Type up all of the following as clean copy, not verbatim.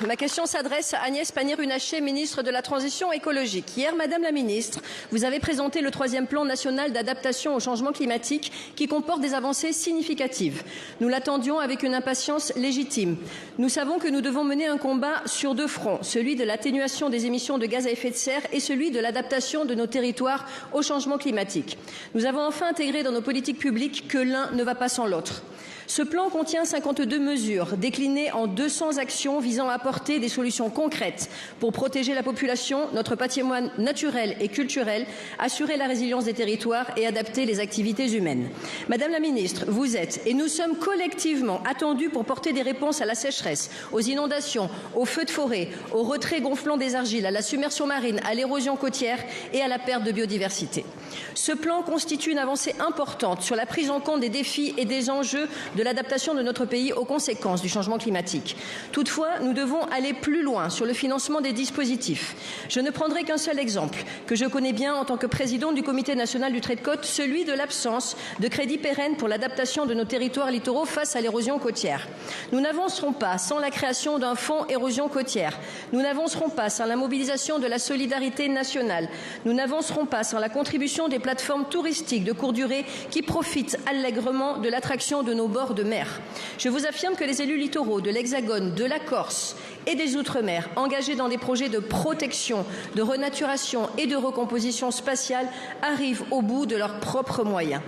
Ma question s'adresse à Agnès Pannier-Runacher, ministre de la Transition écologique. Hier, Madame la Ministre, vous avez présenté le 3e plan national d'adaptation au changement climatique qui comporte des avancées significatives. Nous l'attendions avec une impatience légitime. Nous savons que nous devons mener un combat sur 2 fronts, celui de l'atténuation des émissions de gaz à effet de serre et celui de l'adaptation de nos territoires au changement climatique. Nous avons enfin intégré dans nos politiques publiques que l'un ne va pas sans l'autre. Ce plan contient 52 mesures déclinées en 200 actions visant à apporter des solutions concrètes pour protéger la population, notre patrimoine naturel et culturel, assurer la résilience des territoires et adapter les activités humaines. Madame la Ministre, vous êtes et nous sommes collectivement attendus pour porter des réponses à la sécheresse, aux inondations, aux feux de forêt, au retrait gonflant des argiles, à la submersion marine, à l'érosion côtière et à la perte de biodiversité. Ce plan constitue une avancée importante sur la prise en compte des défis et des enjeux de l'adaptation de notre pays aux conséquences du changement climatique. Toutefois, nous devons aller plus loin sur le financement des dispositifs. Je ne prendrai qu'un seul exemple, que je connais bien en tant que présidente du Comité national du trait de côte, celui de l'absence de crédits pérennes pour l'adaptation de nos territoires littoraux face à l'érosion côtière. Nous n'avancerons pas sans la création d'un fonds érosion côtière. Nous n'avancerons pas sans la mobilisation de la solidarité nationale. Nous n'avancerons pas sans la contribution des plateformes touristiques de courte durée qui profitent allègrement de l'attraction de nos bords de mer. Je vous affirme que les élus littoraux de l'Hexagone, de la Corse et des Outre-mer, engagés dans des projets de protection, de renaturation et de recomposition spatiale, arrivent au bout de leurs propres moyens.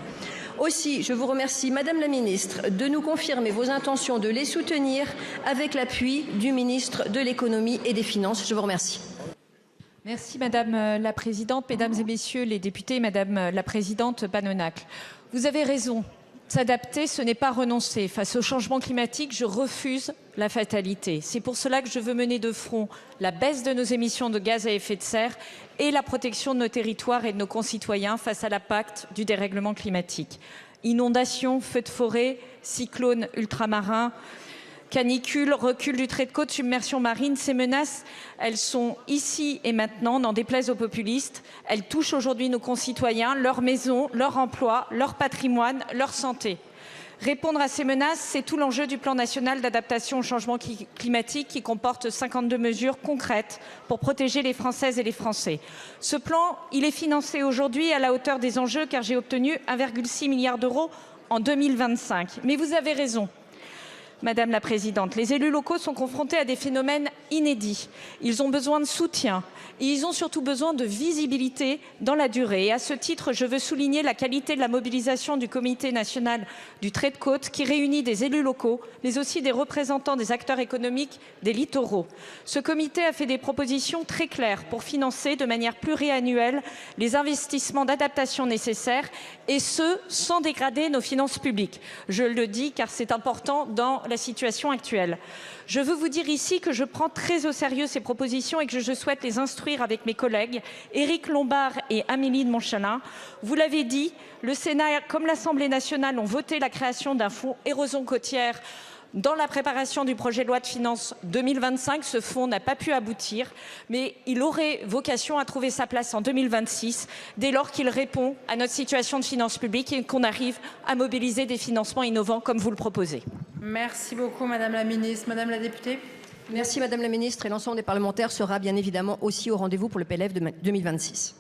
Aussi, je vous remercie, Madame la Ministre, de nous confirmer vos intentions de les soutenir avec l'appui du ministre de l'Économie et des Finances. Je vous remercie. Merci Madame la Présidente, Mesdames et Messieurs les députés, Madame la Présidente Banonacle. Vous avez raison. S'adapter, ce n'est pas renoncer. Face au changement climatique, je refuse la fatalité. C'est pour cela que je veux mener de front la baisse de nos émissions de gaz à effet de serre et la protection de nos territoires et de nos concitoyens face à l'impact du dérèglement climatique. Inondations, feux de forêt, cyclones ultramarins, canicule, recul du trait de côte, submersion marine, ces menaces, elles sont ici et maintenant, n'en déplaise aux populistes. Elles touchent aujourd'hui nos concitoyens, leurs maisons, leur emploi, leur patrimoine, leur santé. Répondre à ces menaces, c'est tout l'enjeu du plan national d'adaptation au changement climatique qui comporte 52 mesures concrètes pour protéger les Françaises et les Français. Ce plan, il est financé aujourd'hui à la hauteur des enjeux car j'ai obtenu 1,6 milliard d'euros en 2025. Mais vous avez raison. Madame la Présidente, les élus locaux sont confrontés à des phénomènes inédits. Ils ont besoin de soutien et ils ont surtout besoin de visibilité dans la durée. Et à ce titre, je veux souligner la qualité de la mobilisation du Comité national du trait de côte qui réunit des élus locaux, mais aussi des représentants des acteurs économiques des littoraux. Ce comité a fait des propositions très claires pour financer de manière pluriannuelle les investissements d'adaptation nécessaires et ce, sans dégrader nos finances publiques. Je le dis car c'est important dans la situation actuelle. Je veux vous dire ici que je prends très au sérieux ces propositions et que je souhaite les instruire avec mes collègues Éric Lombard et Amélie de Montchalin. Vous l'avez dit, le Sénat comme l'Assemblée nationale ont voté la création d'un fonds érosion côtière dans la préparation du projet de loi de finances 2025. Ce fonds n'a pas pu aboutir, mais il aurait vocation à trouver sa place en 2026, dès lors qu'il répond à notre situation de finances publiques et qu'on arrive à mobiliser des financements innovants comme vous le proposez. Merci beaucoup Madame la Ministre. Madame la députée. Merci Madame la Ministre et l'ensemble des parlementaires sera bien évidemment aussi au rendez-vous pour le PLF de 2026.